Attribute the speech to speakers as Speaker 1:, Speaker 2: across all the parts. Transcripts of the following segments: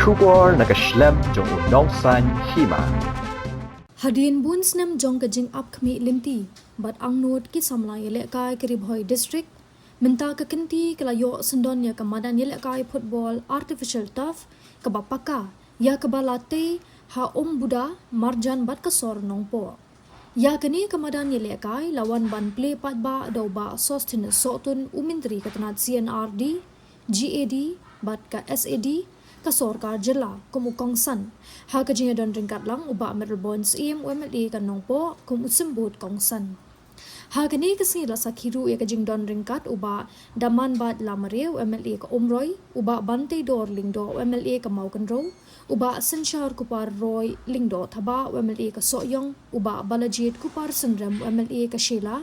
Speaker 1: Shubor nakaslem jong unongsan Hima.
Speaker 2: Hadian bun snem jong kajing up kami linti, but ang nod ki samla Ïalehkai ke Bhoi district, minta kekenti kelayo sendonnya ke Madan Ïalehkai Phutbol artificial turf ke bapaka, ya ke balate ha Umbuda marjan bat kesor nongpo. Ya kini ke Madan Ïalehkai lawan ban play pat ba dau ba sostene sotun umintri ketenat CNRD, GAD, bat ka SAD, kasor ka jela kumukong san ha kajinya don ringkat lang uba middle bonds im UMLE kan nongpo kum usimbut kong san ha kini kasi la sakhiru ya kajing don ringkat uba daman bat lamare UMLE ka umroy uba bante dor lingdo UMLE ka maukan uba senshar kupar roy lingdo thaba UMLE ka soyong uba balajit kupar sendram UMLE ka shela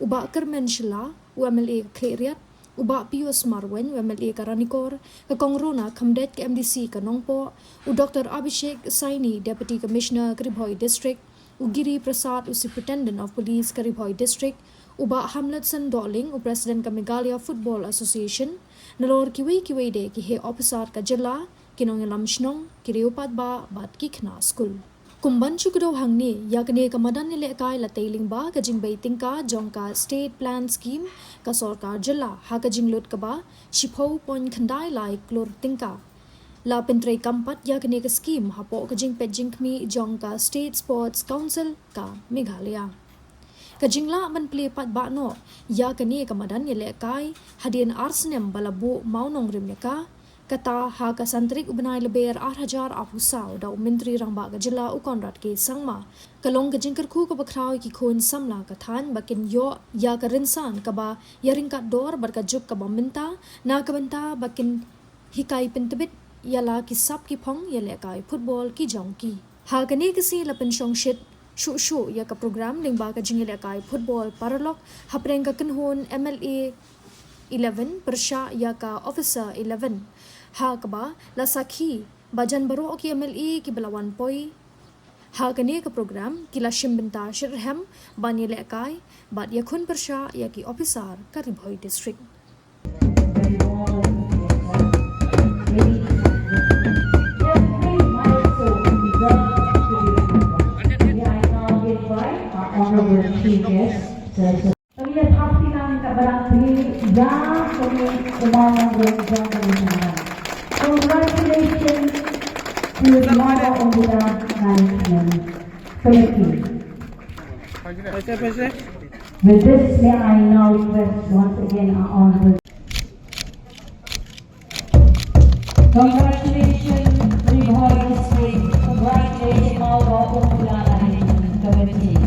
Speaker 2: uba kermen shela UMLE ka kheriat uba Pius Marwen UMLE ka Ranikor ka Kongrona Kamdet ka MDC ka Nongpo u Dr. Abhishek Saini Deputy Commissioner ka Bhoi District u Giri Prasad u Superintendent of Police ka Bhoi District uba Hamletson Doling u President ka Meghalaya Football Association nalor kiwi de ki he officer ka jilla kinong lamshnong kiriupat ba bat kikna school kumban chukdo hangni yakne ka Madan Ïalehkai la tailing ba kajing baiting ka jongka state plan scheme ka sarkar jilla ha kajing lut ka ba shipho pon khandai lai klor tingka la pentrei kampat yakne ka scheme ha po kajing pejing kmi jongka state sports council ka Meghalaya kajing la man play pat ba no yakne ka Madan Ïalehkai hadian arsenem balabu maunong rimneka kata ha ka santrik ubenai leber 8,000 apusau da menteri rangba gajela u konrad ke sangma kalong gajing kerku ka bakraw ki khon samla ka than bakin yo ya ka rinsan ka ba yaring ka dor bar ka juk ka bamenta na ka benta bakin hikai pentebit yala ki sap ki phong Ïalehkai football ki jongki ha ka ne kasi la penshong shit shu ya ka program lingba ka jing Ïalehkai football paralok hapreng ka kanhon MLA 11 persha ya ka officer 11 ha kaba la sakhi bajan baro ki MLE ki belawan poi ha kane ka program ki la shimbenta shirham ban Ïalehkai bat yakhun persha ya ki officer ka Bhoi district
Speaker 3: Pagila pasti lang kabarang pilih yang kami kumandang berjaya dengan congratulations to Mama Umbuda Management. Thank you. With this, may I now request once again our honorable. Congratulations to Bhoi District. Congratulations Mama Umbuda Management Committee.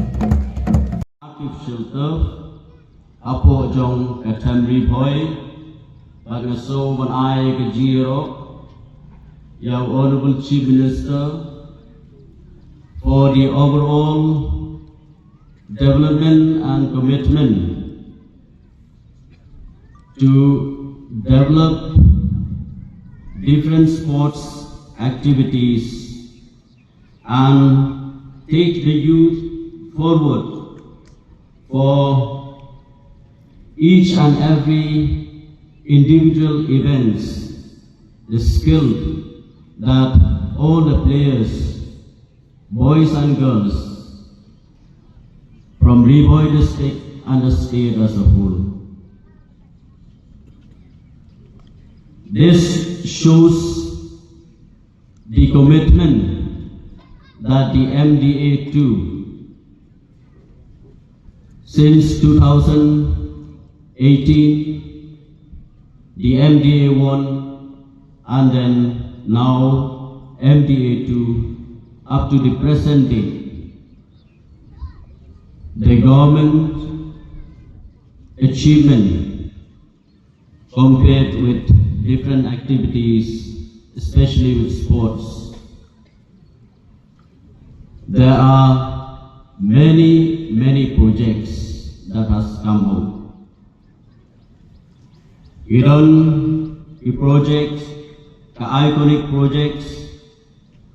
Speaker 4: Shelter apo jong katam Bhoi bagaso ban ai ke jiro ya honorable chief minister for the overall development and commitment to develop different sports activities and take the youth forward for each and every individual events, the skill that all the players, boys and girls from Bhoi district and the state as a whole. This shows the commitment that the MDA2 since 2018, the MDA1 and then now MDA2 up to the present day, the government achievement compared with different activities, especially with sports. There are many projects that has come out. We done the projects, the iconic projects,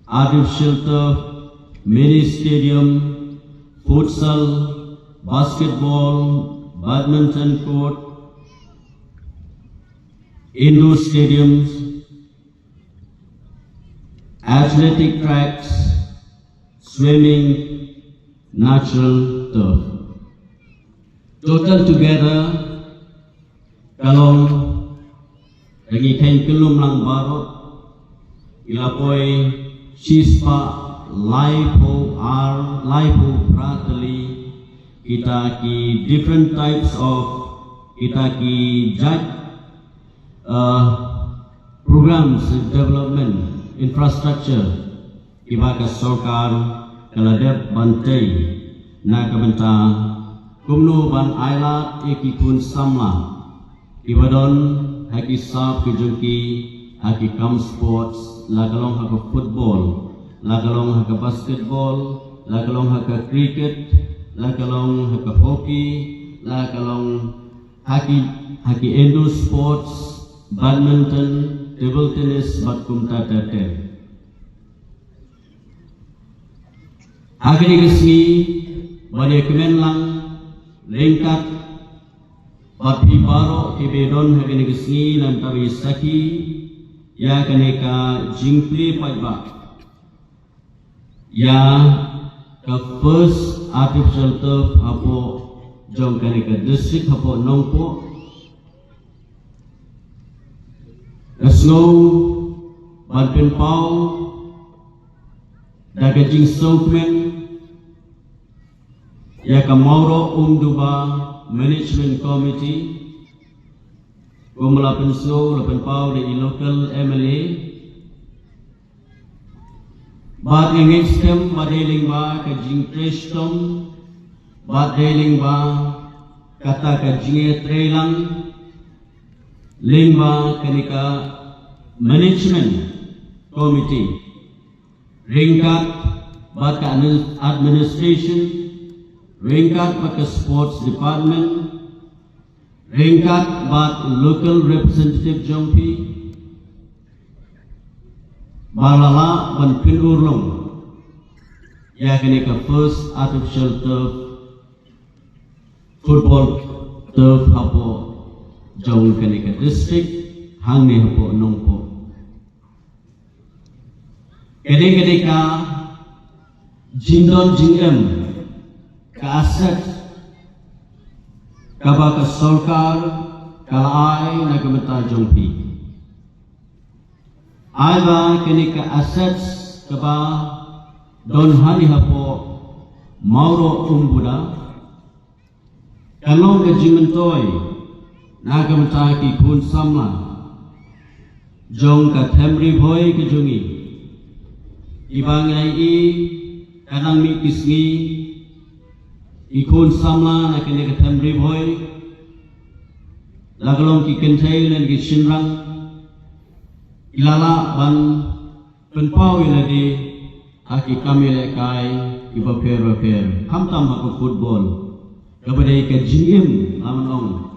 Speaker 4: artificial turf, mini stadium, futsal, basketball, badminton court, indoor stadiums, athletic tracks, swimming, natural turf. Total together, kalong lagi kain kelum lang barot, ilapoy sispa lipo pratali kita ki different types of kita ki judge programs development infrastructure ibaga sarkar kaladep bantai na kabenta kumno ban ailat ekikun samla ibadon haki sab kejungki haki kam sports lagalong haka football lagalong haka basketball lagalong haka cricket lagalong haka hockey lagalong haki indoor sports badminton table tennis batkum tata Agni resmi bani kemen lang lengkat bapi baro kebedon agni resmi dan tawi saki ya kaneka jingpli pajba ya ka first artificial turf hapo jong kaneka district hapo nongpo snow banpen pau daga jing sokmen ya ka Mauro Umbuda Management Committee kumulapan snow lapan pau di local MLA bat engage them badeling ba ka jing prestom badeling ba kata ka jing trelang lingba kanika management committee ringkat bat ka administration ringkat bat ka sports department ringkat bat local representative jongpi balala ban pinurlong ya kanika first artificial turf football turf hapo jong kanika district hangni hapo nongpo kanika jindon jingem ka aset kaba ka sarkar kalai na kamata jongpi aiba kanika assets kaba don hani hapo Mauro Umbuda kalong ka jimentoy na kamata ki kun samla jong ka temri Bhoi ke jungi ibang i kanang mi kisngi ikun samla na kene ka temri Bhoi lagalong ki kentai nan ki shinrang ilala ban penpau iladi haki kami Ïalehkai iba per hamtam hako football kabadai ka jingim lamanong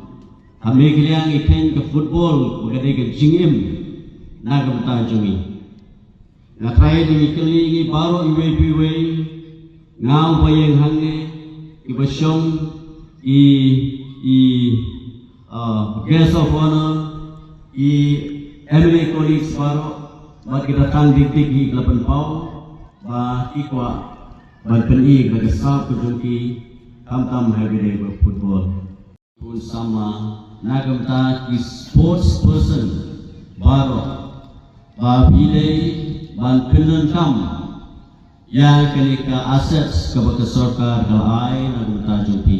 Speaker 4: hame kiliang iten ka football kabadai ka jingim na kamta jungi na try di kelingi baru iwe ngau bayang hangne iba syong guest of honor MLA colleagues baru bat kita tang dik hi lapan pau ba ikwa ban peni ba kesap kejungki tam habire ba football pun sama nagamta ki sports person baru ba pilih ban penan kam ya kenika assets kepada sarkar kalai nagamta jumpi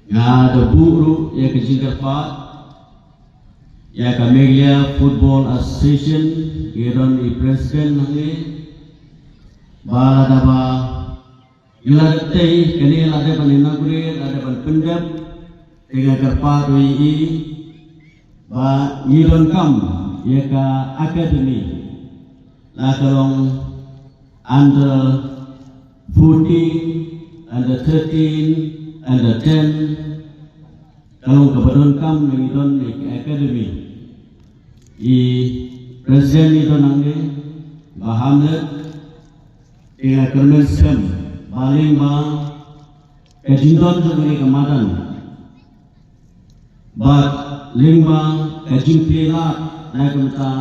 Speaker 4: ya ada buru ya kejingkat pat ya Kamelia Football Association iron i president nange balada ba iladei kene lade ban inaugurate ada ban pendap dengan kerpa doi ba iron kam ya ka academy la kalong under 14 under 13 under 10 kalong kabadon kam nangidon academy presiden itu nange bahamlet dengan kernesem baling ba kejindon sebagai kemadan bat lingba kejingpila naik kemta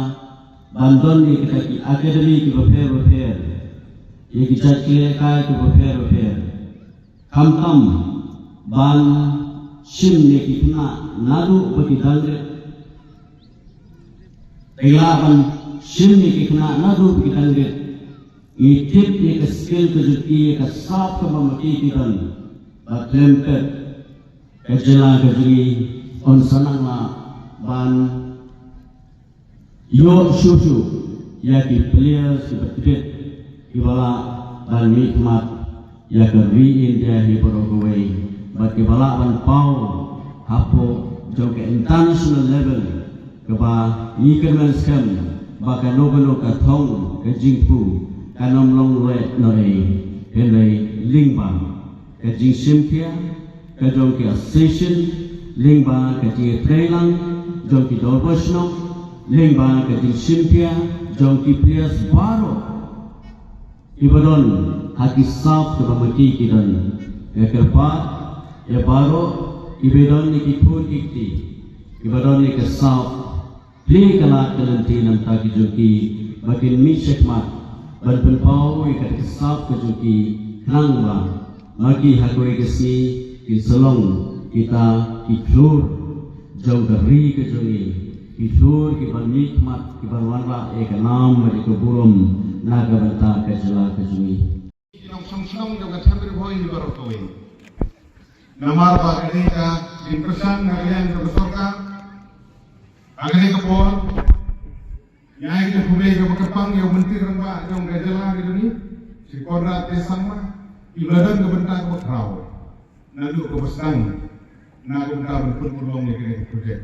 Speaker 4: bandon ni kita ki akademi ki repair ye ki chat Ïalehkai ki repair kamtam ban sim ni ki kena nadu bagi dalre ban sim ni ki kena nadu bagi dalre itip ni ke skill ke juki ke sap ke mamaki ki dan batlempet kejela ke juri on sanang la ban yo shushu ya ki players ki betit ki bala ban nikmat ya ke India hi borogaway bat ki bala ban pau hapo jo ke international level ke ba ikan scam ba ka nobelo ka thong ke jingpu ka nom long le noi hele lingba ke jing simkia ke jo ke session lingba ke ji trailang jo ki dolbosno lingba ke jing simkia jo ki players baro ibadon haki sap ke mamaki kidan ya kerpat ya baro ibadon ni kipun kikti ibadon ni ke sap play kala kelanti nam taki joki makin mi sekmat ban penpau ikat ke sap ke joki nangba maki hakoi ke si ki selong kita iklur jauh dari ke jongi iklur ki ban nikmat ki ban wanla e ke nam di ke burum naga banta ke jela ke jongi
Speaker 5: Yang song-song juga sambil Bhoi di baru kawin. Namar pak ketika impresan kalian berbesorka, agak kepon, yang itu boleh ke berkepang yang menteri rembak yang gajah di dunia, si Konrad Tesama, ibadah ke bentak ke berkau, nalu ke besang, nalu bentak berpulung yang kena projek.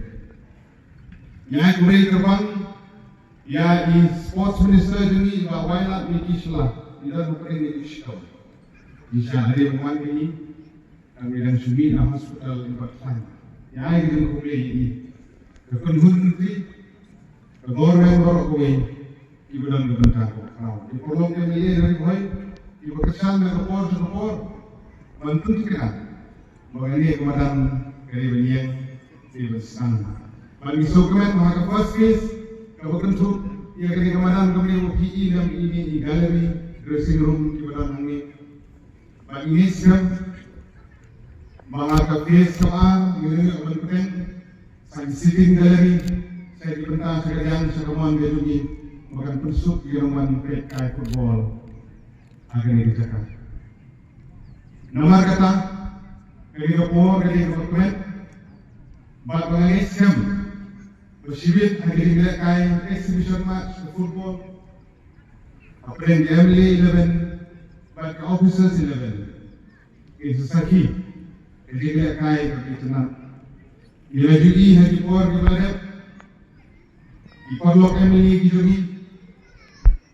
Speaker 5: Yang boleh kepang, ya di sports minister dunia bawailah mikislah. Tidak berperingkat iskam. Bisa hari rumah ini kami dan subi nama hospital empat tahun. Yang ini kumai ini kepenhun menteri kegoreng borok kumai ibu dan kebentar kau. Di kolom yang ini dari Bhoi ibu kesan dan kepor bantu kita. Mengenai Madan dari Nyngkong di Madan. Bagi dokumen mahakam first case kebentu ia kena Madan kemudian PE dan ini di galeri dressing room di Madan ini. Bagi ini sekarang mengaku face soal ini akan penting. Saya sitting gallery saya dibentang sekalian sekeman berugi makan pensuk di rumah Ïalehkai Phutbol akan dikerjakan. Nomor kata kali kapor kali kapret bak mengenai skam bersibit hari Ïalehkai exhibition match football. Apren family 11, but officers 11. It's a saki. Ïalehkai berkenan. Bila judi hari por gimana? Iparlok family judi.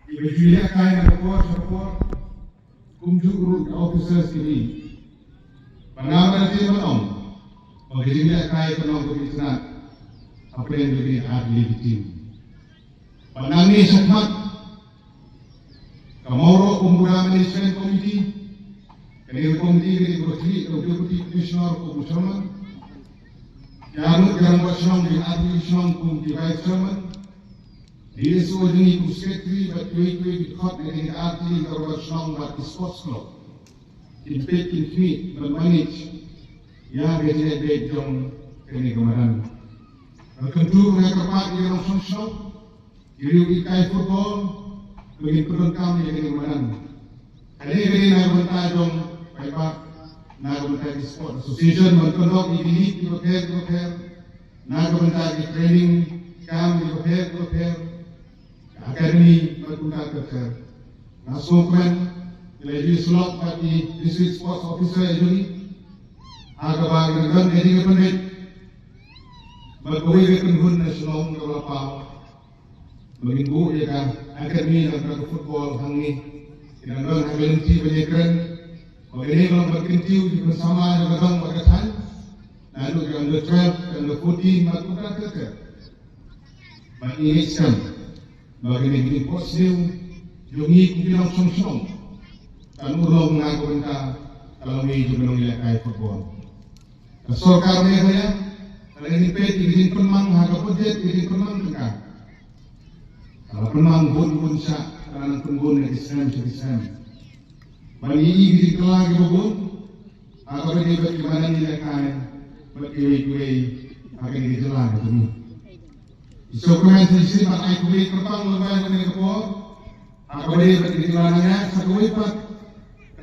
Speaker 5: Bila Ïalehkai nak por support. Kumju group officers ini. Pengamal nanti menong. Bagi Ïalehkai penong berkenan. Apren jadi ahli tim. Penangi sehat. Kamoro Umbuda Management Committee, kini komiti kini berhenti deputy commissioner Chairman, Jangan buat senang di administration komiti vice chairman, dia semua jenis secretary, but di kot dengan arti kalau buat senang buat sports club, input infinite dan manage, yang gajinya baik jom kini kemarin. Tentu mereka dapat di dalam senang, Ïalehkai Phutbol. Bagi perlengkap yang kena kemarin. Hari ini nak bentar dong, baik nak bentar di sport association, berkondok di repair, nak bentar di training camp di repair, akademi berkuntar kerja. Nasukan, lagi slot bagi district sports officer ini, agak bagi negara jadi kepenting. Berkuih kepenhun nasional kelapa. Minggu ya kan akademi dan football hangi dengan hagelinti penyekran begini kalau berkintiu bersama dengan berkatan lalu dengan the 12 dan the 14 melakukan kerja bagi Islam begini ini positif jungi kubilang song dan ulung mengaku minta kalau ini juga Ïalehkai Phutbol kesorkar dia saya kalau ini pet izin penmang harga budget izin penmang tengah. Kalau Penang bun siya karena pembun yang Islam. Bagi igi kelah ke bun, apa bagi bagaimana Ïalehkai bagi akan dijelang itu ni. So kemudian sisi pakai kulit kerpang lebih dari kepor, apa bagi dijelangnya satu ipat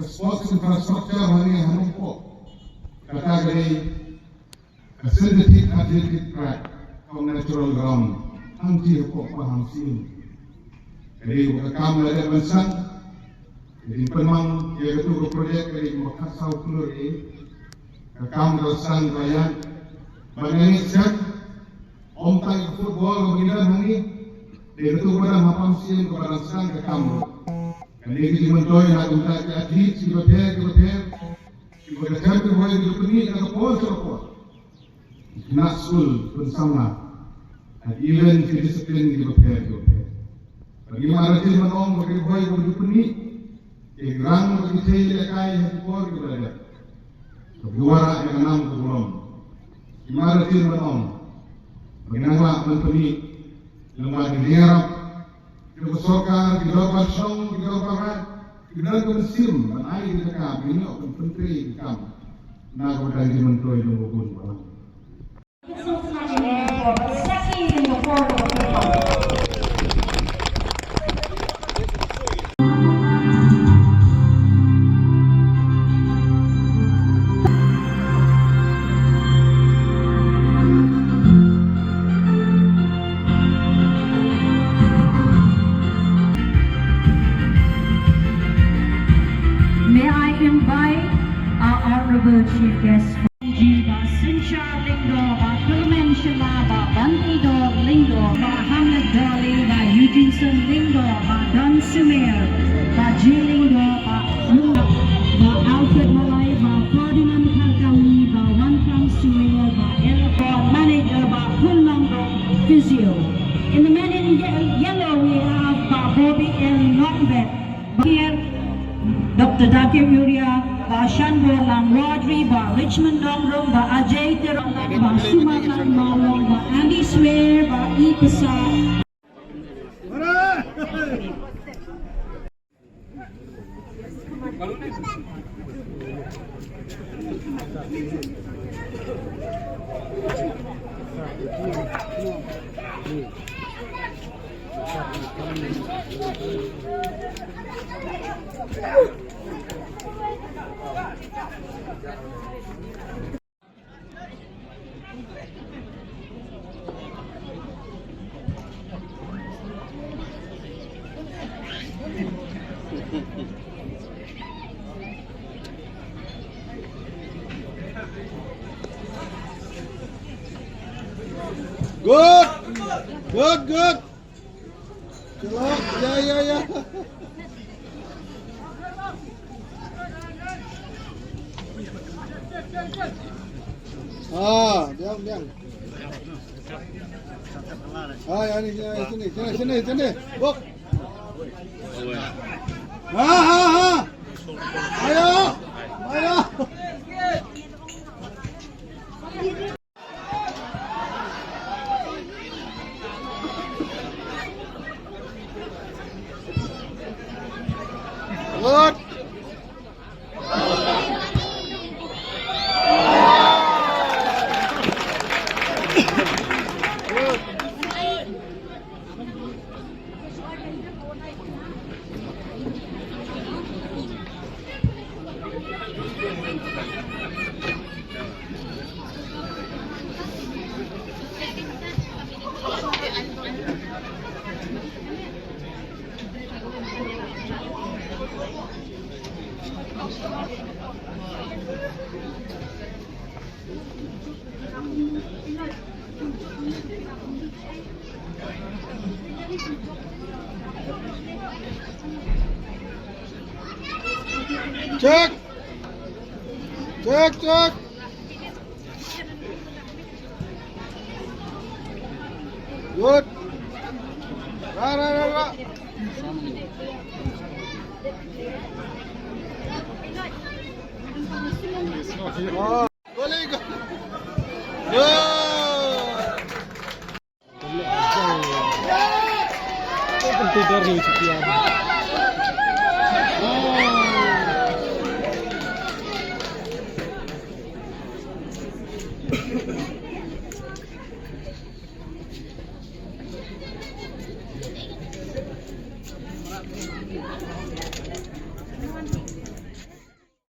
Speaker 5: sports infrastructure hari hanumpo. Kata dari synthetic athletic track atau natural ground, anti kepor paham sini. Jadi kami ada besar, jadi pemang ia itu projek dari Makassar Pulau ini, kami bersang rakyat, bagaimana sih? Om tanya football kemudian hari, dia itu pada mapam sih kepada sang kami. Jadi kita mentoy nak untuk atlet, kita cari boleh hidup ini kita pun nak school bersama, event disiplin kita prepare. Bagaimana sih menong bagi Bhoi hidup ini? Gerang bagi saya Ïalehkai Phutbol kita ada. Juara yang 6 ke belum. Gimana sih menong? Bagaimana menteri lembaga daerah kita sokar, kita pasang, kita pakai, kita bersim, menai kita kam, ini akan menteri kam. Nak berjanji menteri itu bukan malam.
Speaker 3: May I invite our honorable chief guest, Jiba Sincha Lindo, Tulmen Shila, Bantido Lindo, Hamlet Darling, Eugene Lindo, Don Sumer, Ji Lindo, Alfred Malay, Ferdinand Kakami, Wan Kang Sumer, Manager, Kunlando Physio. In the men in yellow, we have Bobby and Notvet. Here, Dr. Dakim Yuria, Shanbo Lang Rodri, Richmond Dongrom, Ajay Terang, Sumatang Malong, Andy Swear, Ipasa.
Speaker 6: Good. Yeah. Diam. Sini. Bok. Ayo. Good. Check. Good. Ra. Oh, boleh go. Good.
Speaker 7: tidur di Cipian.